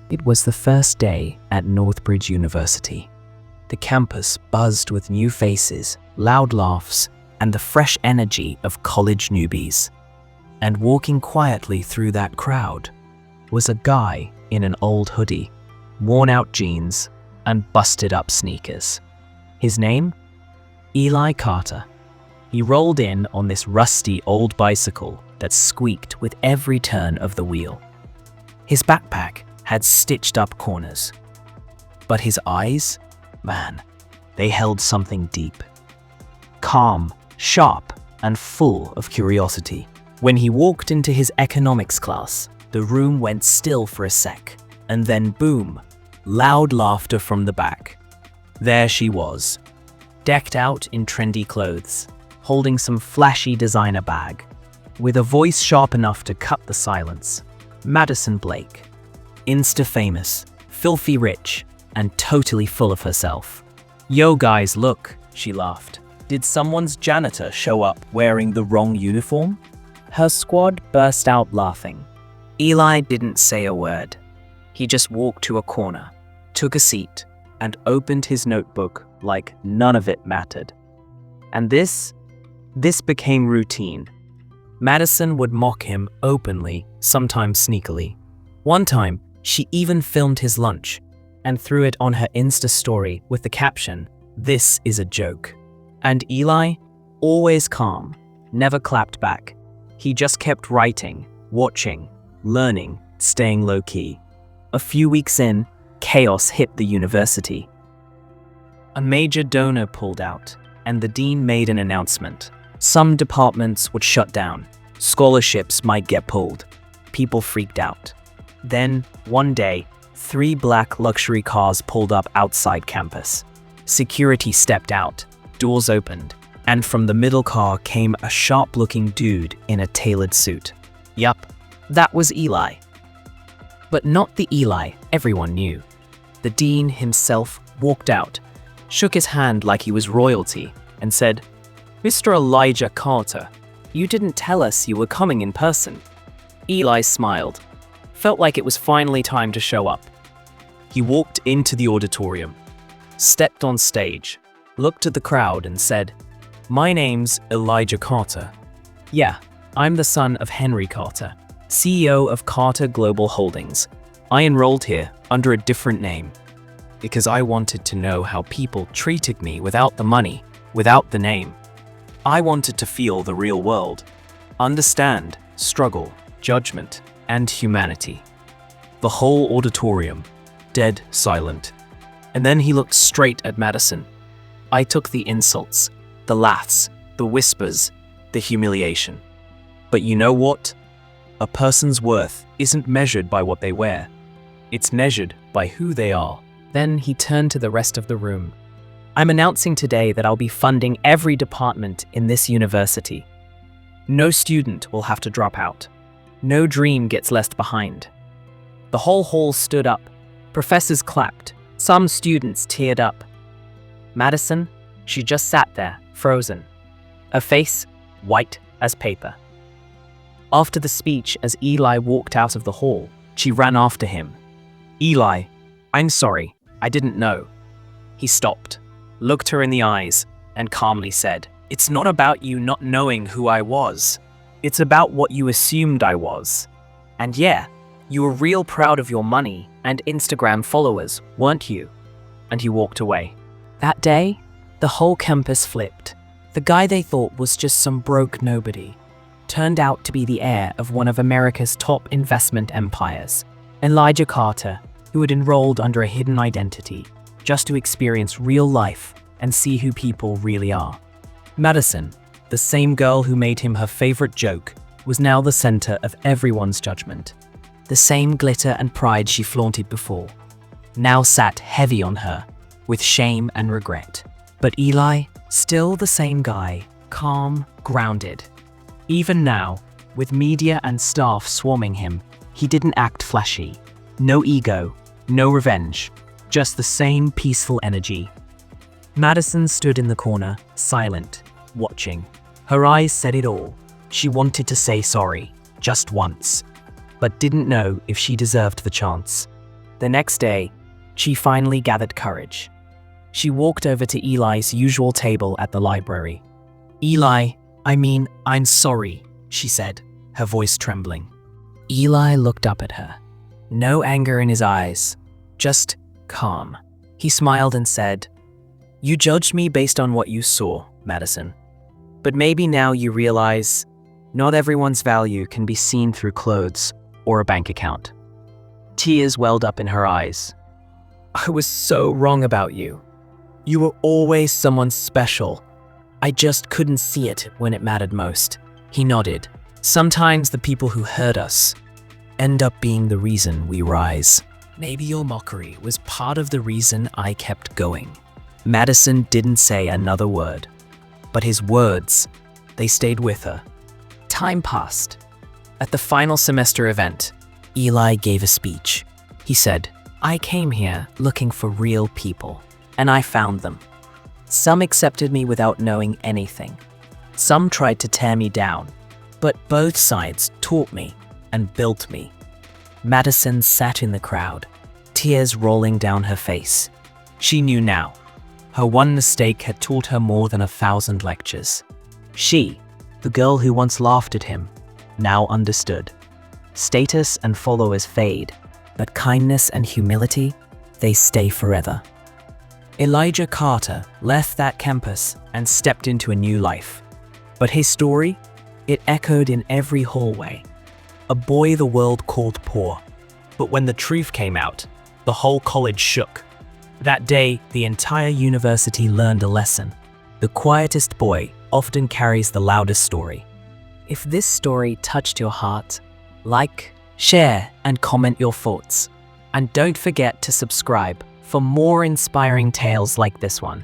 It was the first day at Northbridge University. The campus buzzed with new faces, loud laughs, and the fresh energy of college newbies. And walking quietly through that crowd was a guy in an old hoodie, worn-out jeans, and busted-up sneakers. His name? Eli Carter. He rolled in on this rusty old bicycle that squeaked with every turn of the wheel. His backpack had stitched-up corners. But his eyes? Man, they held something deep. Calm, sharp, and full of curiosity. When he walked into his economics class, the room went still for a sec, and then boom, loud laughter from the back. There she was, decked out in trendy clothes, holding some flashy designer bag, with a voice sharp enough to cut the silence. Madison Blake. Insta-famous, filthy rich, and totally full of herself. "Yo guys, look," she laughed. "Did someone's janitor show up wearing the wrong uniform?" Her squad burst out laughing. Eli didn't say a word. He just walked to a corner, took a seat, and opened his notebook like none of it mattered. And this became routine. Madison would mock him openly, sometimes sneakily. One time, she even filmed his lunch and threw it on her Insta story with the caption, "This is a joke." And Eli, always calm, never clapped back. He just kept writing, watching, learning, staying low-key. A few weeks in, chaos hit the university. A major donor pulled out, and the dean made an announcement. Some departments would shut down. Scholarships might get pulled. People freaked out. Then, one day, 3 black luxury cars pulled up outside campus. Security stepped out, doors opened, and from the middle car came a sharp-looking dude in a tailored suit. Yup, that was Eli. But not the Eli everyone knew. The dean himself walked out, shook his hand like he was royalty, and said, "Mr. Elijah Carter, you didn't tell us you were coming in person." Eli smiled. Felt like it was finally time to show up. He walked into the auditorium, stepped on stage, looked at the crowd and said, "My name's Elijah Carter. Yeah, I'm the son of Henry Carter, CEO of Carter Global Holdings. I enrolled here under a different name because I wanted to know how people treated me without the money, without the name. I wanted to feel the real world, understand struggle, judgment, and humanity." The whole auditorium, dead silent. And then he looked straight at Madison. "I took the insults, the laughs, the whispers, the humiliation. But you know what? A person's worth isn't measured by what they wear. It's measured by who they are." Then he turned to the rest of the room. "I'm announcing today that I'll be funding every department in this university. No student will have to drop out. No dream gets left behind." The whole hall stood up. Professors clapped. Some students teared up. Madison, she just sat there, frozen. Her face white as paper. After the speech, as Eli walked out of the hall, she ran after him. "Eli, I'm sorry, I didn't know." He stopped, looked her in the eyes, and calmly said, "It's not about you not knowing who I was. It's about what you assumed I was. And yeah, you were real proud of your money and Instagram followers, weren't you?" And he walked away. That day, the whole campus flipped. The guy they thought was just some broke nobody turned out to be the heir of one of America's top investment empires, Elijah Carter, who had enrolled under a hidden identity just to experience real life and see who people really are. Madison, the same girl who made him her favorite joke, was now the center of everyone's judgment. The same glitter and pride she flaunted before now sat heavy on her, with shame and regret. But Eli, still the same guy, calm, grounded. Even now, with media and staff swarming him, he didn't act flashy. No ego, no revenge, just the same peaceful energy. Madison stood in the corner, silent, watching. Her eyes said it all. She wanted to say sorry, just once, but didn't know if she deserved the chance. The next day, she finally gathered courage. She walked over to Eli's usual table at the library. "Eli, I'm sorry," she said, her voice trembling. Eli looked up at her. No anger in his eyes, just calm. He smiled and said, "You judged me based on what you saw, Madison. But maybe now you realize not everyone's value can be seen through clothes or a bank account." Tears welled up in her eyes. "I was so wrong about you. You were always someone special. I just couldn't see it when it mattered most." He nodded. "Sometimes the people who hurt us end up being the reason we rise. Maybe your mockery was part of the reason I kept going." Madison didn't say another word, but his words, they stayed with her. Time passed. At the final semester event, Eli gave a speech. He said, "I came here looking for real people, and I found them. Some accepted me without knowing anything. Some tried to tear me down, but both sides taught me and built me." Madison sat in the crowd, tears rolling down her face. She knew now. Her one mistake had taught her more than 1,000 lectures. She, the girl who once laughed at him, now understood. Status and followers fade, but kindness and humility, they stay forever. Elijah Carter left that campus and stepped into a new life. But his story, it echoed in every hallway. A boy the world called poor. But when the truth came out, the whole college shook. That day, the entire university learned a lesson. The quietest boy often carries the loudest story. If this story touched your heart, like, share, and comment your thoughts. And don't forget to subscribe for more inspiring tales like this one.